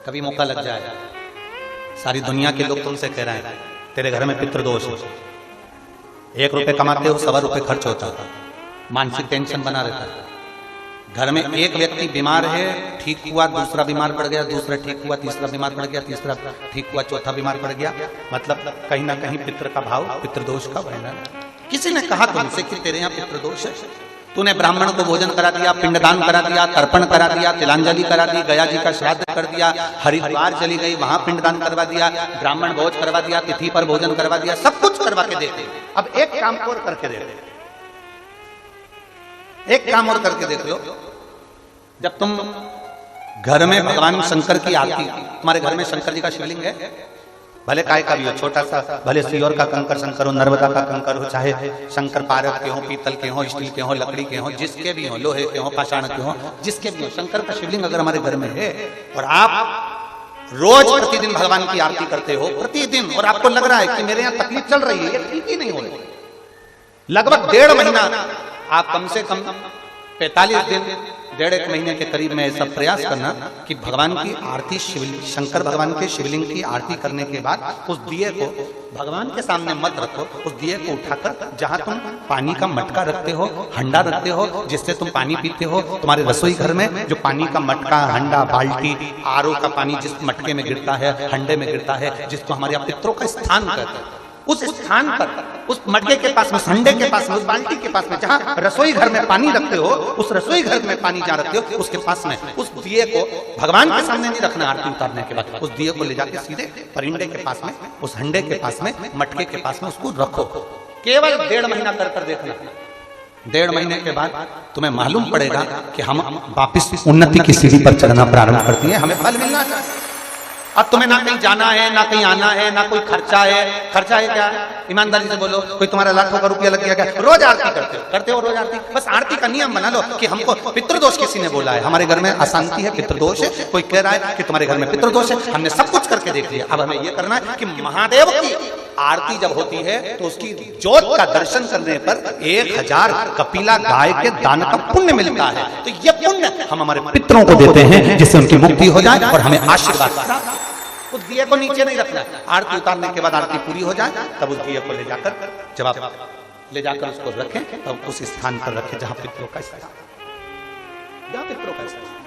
कभी मौका लग जाए, सारी दुनिया के लोग तुमसे कह रहे हैं तेरे घर में पितृदोष है, 1 रुपए कमाते हो 1.25 रुपए खर्च होता है, मानसिक टेंशन बना रहता है। घर में एक व्यक्ति बीमार है, ठीक हुआ, दूसरा बीमार पड़ गया, दूसरा ठीक हुआ, तीसरा बीमार पड़ गया, तीसरा ठीक हुआ, चौथा बीमार पड़ गया। मतलब कहीं ना कहीं पितृ का भाव, पितृदोष का वर्णन। किसी ने कहा तुमसे कि तेरे यहाँ पितृदोष है, तूने ब्राह्मण को भोजन करा दिया, पिंडदान करा दिया, तर्पण करा दिया, तिलांजलि करा दी, गया जी का श्राद्ध कर दिया, हरिद्वार चली गई, वहां पिंडदान करवा दिया, ब्राह्मण भोज करवा दिया, तिथि पर भोजन करवा दिया, सब कुछ करवा के देते। अब एक काम और करके देते, एक काम और करके देख लो। जब तुम घर में भगवान शंकर की आरती, तुम्हारे घर में शंकर जी का शिवलिंग है, भले काय का भी हो, छोटा सा, भले सियोर का कंकर शंकर हो, नर्मदा का कंकर हो, चाहे शंकर पारक के हो, पीतल के हो, स्टील के हो, लकड़ी के हो, जिसके भी हो, लोहे के हो, पाषाण के हो, जिसके भी हो, शंकर का शिवलिंग अगर हमारे घर में है और आप रोज प्रतिदिन भगवान की आरती करते हो, प्रतिदिन, और आपको लग रहा है कि मेरे यहाँ तकलीफ चल रही है, ये ठीक ही नहीं हो रही, लगभग 1.5 महीना आप कम से कम 45 दिन, 1.5 महीने के करीब में ऐसा प्रयास करना कि भगवान की आरती, शंकर भगवान के शिवलिंग की आरती करने के बाद उस दिए को भगवान के सामने मत रखो, उस दिए को उठाकर जहां तुम पानी का मटका रखते हो, हंडा रखते हो, जिससे तुम पानी पीते हो, तुम्हारे रसोई घर में जो पानी का मटका, हंडा, बाल्टी, आरओ का पानी जिस मटके में गिरता है, हंडे में गिरता है, जिसको हमारे यहाँ पितरों का स्थान कहते हैं, उस स्थान पर, उस मटके के पास में, संडे के पास में, उस बाल्टी के पास में, जहां रसोई घर में पानी रखते हो, उस रसोई घर में पानी जहां रखते हो, उसके पास में उस दिए को भगवान के सामने नहीं रखना। आरती उतारने के बाद उस दिए को ले जाकर सीधे परिंडे के पास में, उस हंडे के पास में, मटके के पास में उसको रखो। केवल 1.5 महीना कर देखना। 1.5 महीने के बाद तुम्हें मालूम पड़ेगा कि हम वापिस उन्नति की सीढ़ी पर चढ़ना प्रारंभ करती है, हमें फल मिलना चाहिए। अब तुम्हें ना कहीं जाना है, ना कहीं आना है, ना कोई खर्चा है। खर्चा है क्या? ईमानदारी से बोलो, कोई तुम्हारा लाखों का रुपया लग गया क्या? रोज आरती करते हो रोज आरती। बस आरती का नियम बना लो कि हमको पितृदोष किसी ने बोला है, हमारे घर में अशांति है, पितृदोष है, कोई कह रहा है कि तुम्हारे घर में पितृदोष है, हमने सब कुछ करके देख लिया। अब हमें यह करना है कि महादेव की आरती जब होती है तो उसकी ज्योत का दर्शन करने पर 1000 कपिला गाय के दान का पुण्य मिलता है। तो ये पुण्य हम हमारे पितरों को देते हैं, जिससे उनकी मुक्ति हो जाए और हमें आशीर्वाद। उस दिए को नीचे नहीं रखना, आरती उतारने के बाद आरती पूरी हो जाए तब उस दिए को ले जाकर, जब आप ले जाकर उसको रखें तब उस स्थान पर रखें जहां पितरों का स्थान, जहां पितरों का स्थान।